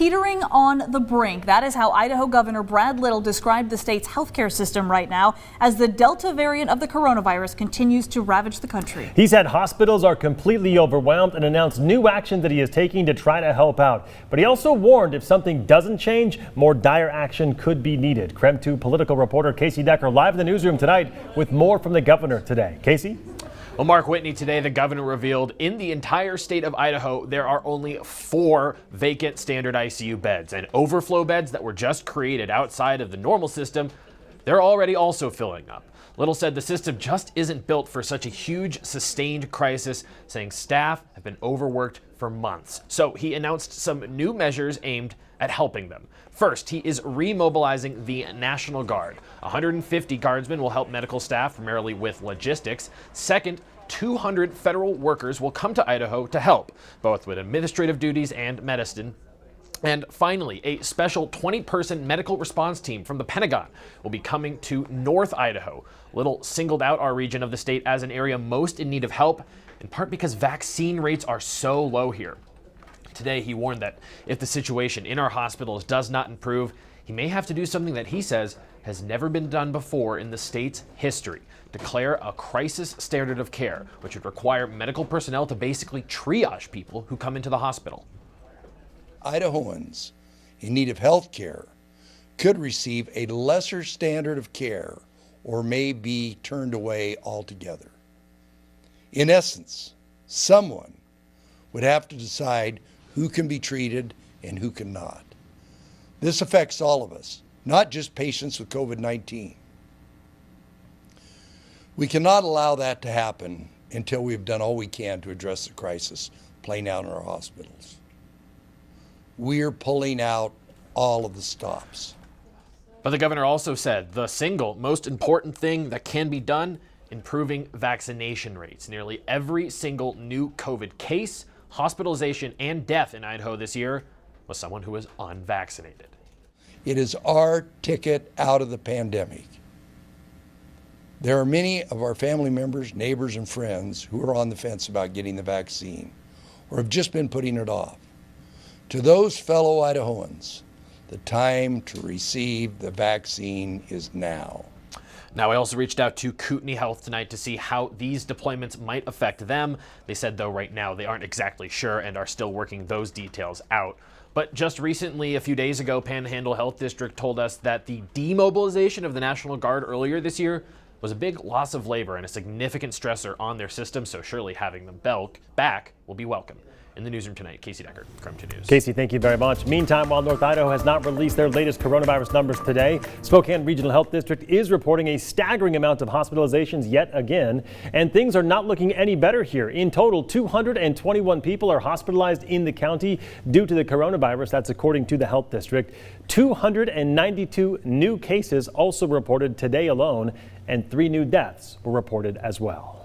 teetering on the brink. That is how Idaho Governor Brad Little described the state's healthcare system right now as the Delta variant of the coronavirus continues to ravage the country. He said hospitals are completely overwhelmed and announced new action that he is taking to try to help out. But he also warned if something doesn't change, more dire action could be needed. KREM 2 political reporter Casey Decker live in the newsroom tonight with more from the governor today. Casey? Well, Mark Whitney, today the governor revealed in the entire state of Idaho, there are only 4 vacant standard ICU beds, and overflow beds that were just created outside of the normal system, they're already also filling up. Little said the system just isn't built for such a huge, sustained crisis, saying staff have been overworked for months. So he announced some new measures aimed at helping them. First, he is remobilizing the National Guard. 150 guardsmen will help medical staff, primarily with logistics. Second, 200 federal workers will come to Idaho to help, both with administrative duties and medicine. And finally, a special 20-person medical response team from the Pentagon will be coming to North Idaho. Little singled out our region of the state as an area most in need of help, in part because vaccine rates are so low here. Today, he warned that if the situation in our hospitals does not improve, he may have to do something that he says has never been done before in the state's history: declare a crisis standard of care, which would require medical personnel to basically triage people who come into the hospital. Idahoans in need of health care could receive a lesser standard of care or may be turned away altogether. In essence, someone would have to decide who can be treated and who cannot. This affects all of us, not just patients with COVID-19. We cannot allow that to happen until we've done all we can to address the crisis playing out in our hospitals. We're pulling out all of the stops. But the governor also said the single most important thing that can be done: improving vaccination rates. Nearly every single new COVID case, hospitalization, and death in Idaho this year was someone who was unvaccinated. It is our ticket out of the pandemic. There are many of our family members, neighbors, and friends who are on the fence about getting the vaccine or have just been putting it off. To those fellow Idahoans, the time to receive the vaccine is now. Now, I also reached out to Kootenai Health tonight to see how these deployments might affect them. They said, though, right now they aren't exactly sure and are still working those details out. But just recently, a few days ago, Panhandle Health District told us that the demobilization of the National Guard earlier this year was a big loss of labor and a significant stressor on their system, so surely having them back will be welcome. In the newsroom tonight, Casey Decker, KREM 2 News. Casey, thank you very much. Meantime, while North Idaho has not released their latest coronavirus numbers today, Spokane Regional Health District is reporting a staggering amount of hospitalizations yet again, and things are not looking any better here. In total, 221 people are hospitalized in the county due to the coronavirus. That's according to the health district. 292 new cases also reported today alone, and 3 new deaths were reported as well.